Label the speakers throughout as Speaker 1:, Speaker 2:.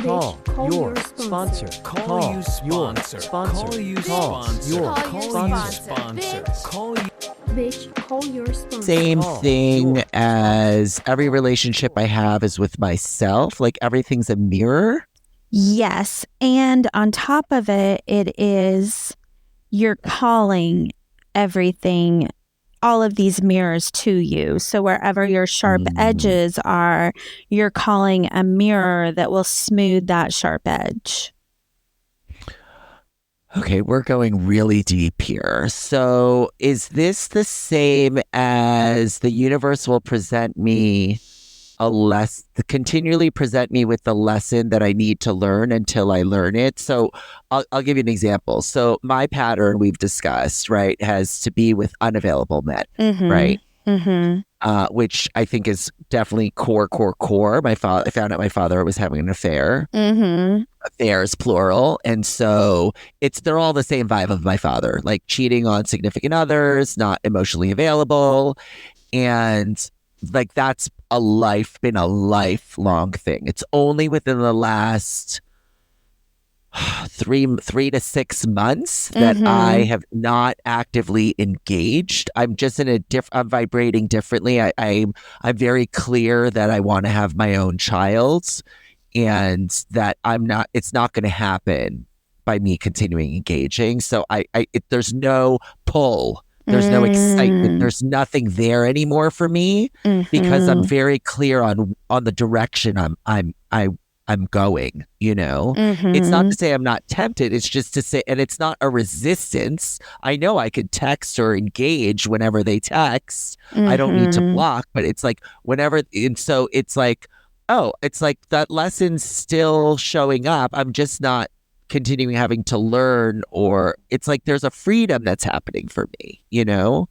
Speaker 1: Call your sponsor. Call your sponsor. Call you sponsor. Call you sponsor. Call you.
Speaker 2: Bitch, call your sponsor.
Speaker 3: Same thing as every relationship I have is with myself. Like everything's a mirror.
Speaker 4: Yes. And on top of it, it is you're calling everything, all of these mirrors to you. So wherever your sharp edges are, you're calling a mirror that will smooth that sharp edge.
Speaker 3: Okay, we're going really deep here. So is this the same as the universe will present me continually present me with the lesson that I need to learn until I learn it? So I'll give you an example. So my pattern we've discussed, right, has to be with unavailable men, right? Which I think is definitely core. I found out my father was having an affair. Affairs, plural. And so they're all the same vibe of my father, like cheating on significant others, not emotionally available. And like that's been a lifelong thing. It's only within the last 3 to 6 months that I have not actively engaged. I'm just I'm vibrating differently. I'm very clear that I want to have my own child, and that it's not going to happen by me continuing engaging. So there's no pull. There's no excitement. There's nothing there anymore for me because I'm very clear on the direction I'm going, you know. It's not to say I'm not tempted. It's just to say, and it's not a resistance. I know I could text or engage whenever they text. I don't need to block, but it's like whenever. And so it's like, oh, it's like that lesson's still showing up. I'm just not continuing having to learn, or it's like there's a freedom that's happening for me, you know?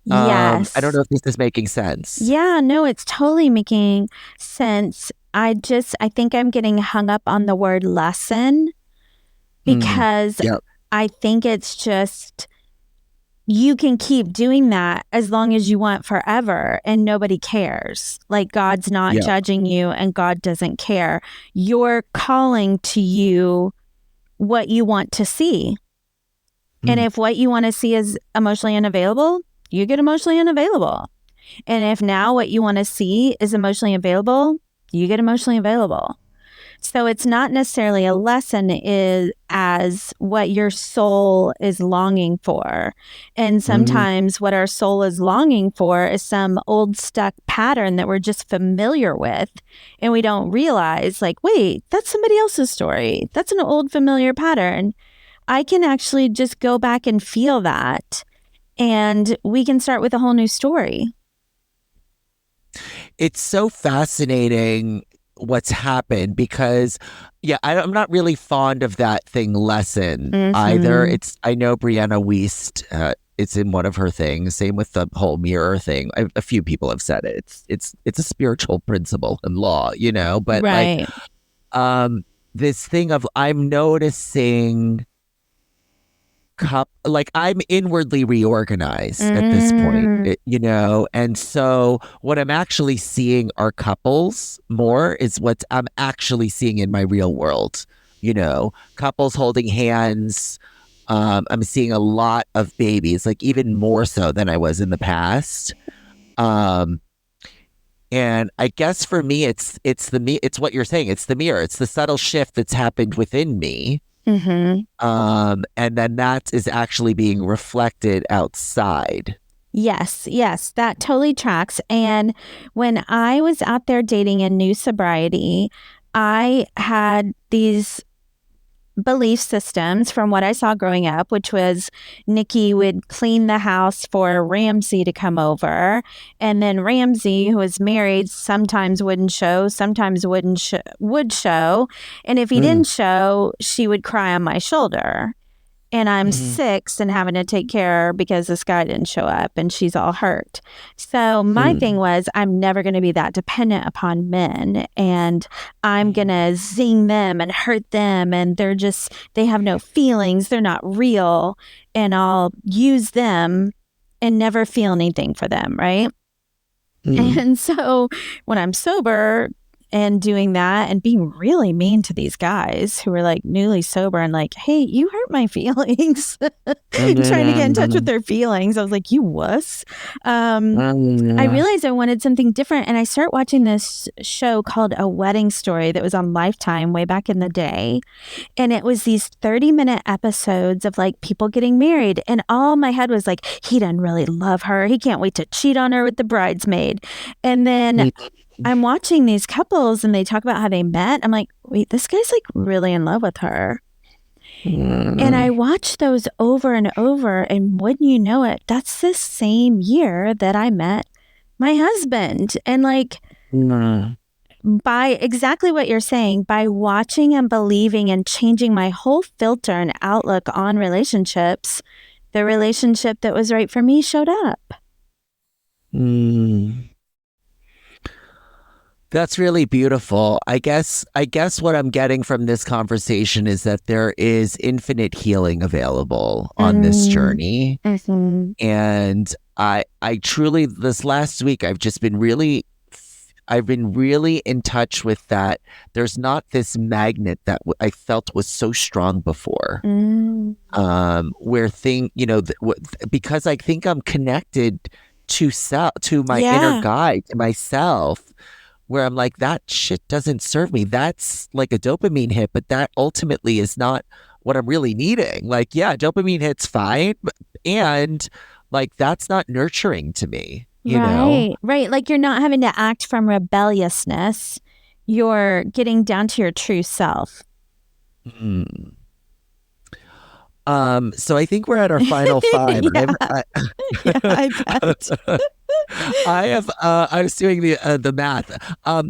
Speaker 4: Yes.
Speaker 3: I don't know if this is making sense.
Speaker 4: Yeah, no, it's totally making sense. I think I'm getting hung up on the word lesson because I think it's just, you can keep doing that as long as you want forever and nobody cares. Like God's not judging you and God doesn't care. You're calling to you what you want to see. And if what you want to see is emotionally unavailable, you get emotionally unavailable. And if now what you want to see is emotionally available, you get emotionally available. So it's not necessarily a lesson as what your soul is longing for. And sometimes what our soul is longing for is some old stuck pattern that we're just familiar with. And we don't realize, like, wait, that's somebody else's story. That's an old familiar pattern. I can actually just go back and feel that. And we can start with a whole new story.
Speaker 3: It's so fascinating what's happened because I'm not really fond of that thing lesson either. I know Brianna Wiest, it's in one of her things, same with the whole mirror thing. A few people have said it. It's a spiritual principle and law, you know, but
Speaker 4: right.
Speaker 3: This thing of I'm noticing like I'm inwardly reorganized at this point, you know, and so what I'm actually seeing are couples more is what I'm actually seeing in my real world, you know, couples holding hands. I'm seeing a lot of babies, like even more so than I was in the past. And I guess for me, it's what you're saying. It's the mirror. It's the subtle shift that's happened within me. And then that is actually being reflected outside.
Speaker 4: Yes, that totally tracks. And when I was out there dating in new sobriety, I had these belief systems from what I saw growing up, which was Nikki would clean the house for Ramsey to come over. And then Ramsey, who was married, sometimes wouldn't show, sometimes would show. And if he didn't show, she would cry on my shoulder. And I'm 6 and having to take care of her because this guy didn't show up and she's all hurt. So my thing was, I'm never going to be that dependent upon men, and I'm going to zing them and hurt them. And they have no feelings. They're not real. And I'll use them and never feel anything for them. Right. And so when I'm sober and doing that and being really mean to these guys who were like newly sober and like, hey, you hurt my feelings. Trying to get in touch with their feelings. I was like, you wuss. I realized I wanted something different, and I start watching this show called A Wedding Story that was on Lifetime way back in the day. And it was these 30-minute episodes of like people getting married. And all my head was like, he doesn't really love her. He can't wait to cheat on her with the bridesmaid. And then I'm watching these couples and they talk about how they met. I'm like, wait, this guy's like really in love with her. And I watched those over and over. And wouldn't you know it, that's the same year that I met my husband. And like, by exactly what you're saying, by watching and believing and changing my whole filter and outlook on relationships, the relationship that was right for me showed up.
Speaker 3: That's really beautiful. I guess what I'm getting from this conversation is that there is infinite healing available on this journey. And I truly, this last week, I've been really in touch with that. There's not this magnet that I felt was so strong before. Where because I think I'm connected to my inner guide, to myself, where I'm like, that shit doesn't serve me. That's like a dopamine hit, but that ultimately is not what I'm really needing. Like, yeah, dopamine hit's fine, and like that's not nurturing to me. You know?
Speaker 4: Right. Like you're not having to act from rebelliousness. You're getting down to your true self.
Speaker 3: So I think we're at our final 5.
Speaker 4: I bet.
Speaker 3: I was doing the math. I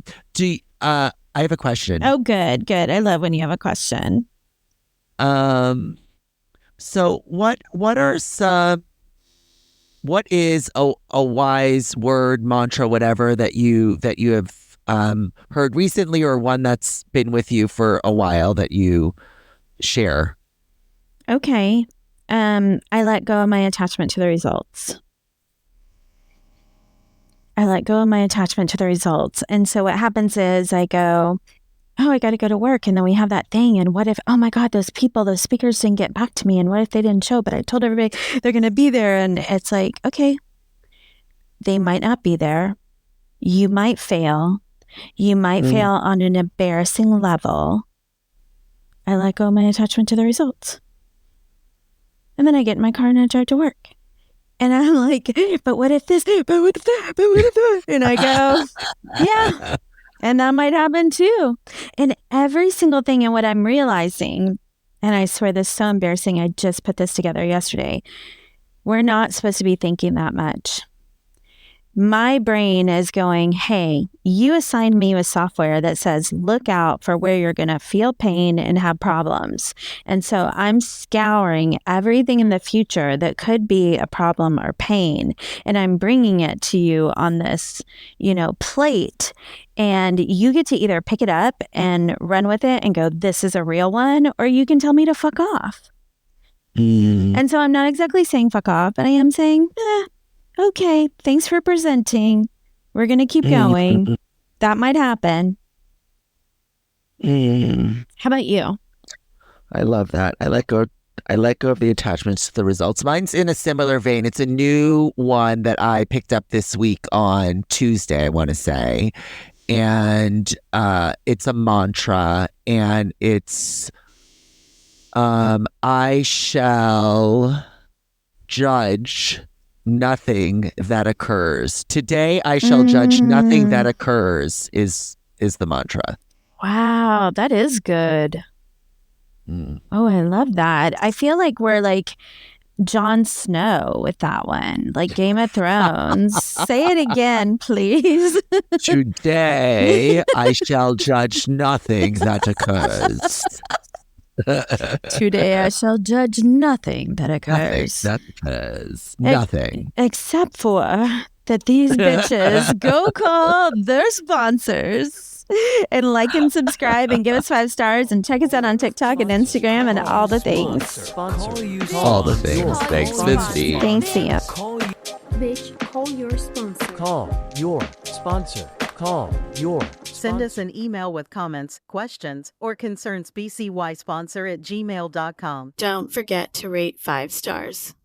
Speaker 3: have a question.
Speaker 4: Oh, good. I love when you have a question.
Speaker 3: So what is a wise word, mantra, whatever that you have heard recently, or one that's been with you for a while that you share?
Speaker 4: Okay. I let go of my attachment to the results. And so what happens is I go, oh, I got to go to work. And then we have that thing. And what if, oh my God, those speakers didn't get back to me. And what if they didn't show, but I told everybody they're going to be there. And it's like, okay, they might not be there. You might fail. You might fail on an embarrassing level. I let go of my attachment to the results. And then I get in my car and I drive to work. And I'm like, but what if this, but what if that, but what if that? And I go, yeah. And that might happen too. And every single thing, and what I'm realizing, and I swear this is so embarrassing, I just put this together yesterday. We're not supposed to be thinking that much. My brain is going, hey, you assigned me with software that says, look out for where you're going to feel pain and have problems. And so I'm scouring everything in the future that could be a problem or pain. And I'm bringing it to you on this, plate. And you get to either pick it up and run with it and go, this is a real one, or you can tell me to fuck off. And so I'm not exactly saying fuck off, but I am saying, okay, thanks for presenting. We're going to keep going. That might happen. How about you?
Speaker 3: I love that. I let go of the attachments to the results. Mine's in a similar vein. It's a new one that I picked up this week on Tuesday, I want to say. And it's a mantra, and it's I shall judge nothing that occurs. Today I shall judge nothing that occurs is the mantra.
Speaker 4: Wow, that is good. Oh, I love that. I feel like we're like Jon Snow with that one, like Game of Thrones. Say it again, please.
Speaker 3: Today I shall judge nothing that occurs.
Speaker 4: Today I shall judge nothing that occurs.
Speaker 3: Nothing.
Speaker 4: Except for that these bitches go call their sponsors and like and subscribe and give us 5 stars and check us out on TikTok and Instagram and all the things.
Speaker 3: All the things. Thanks, Misty.
Speaker 4: Thanks, Sia.
Speaker 2: Bitch, call your sponsor.
Speaker 1: Call your sponsor. Call your sponsor.
Speaker 5: send us an email with comments, questions, or concerns, bcysponsor@gmail.com.
Speaker 6: Don't forget to rate 5 stars.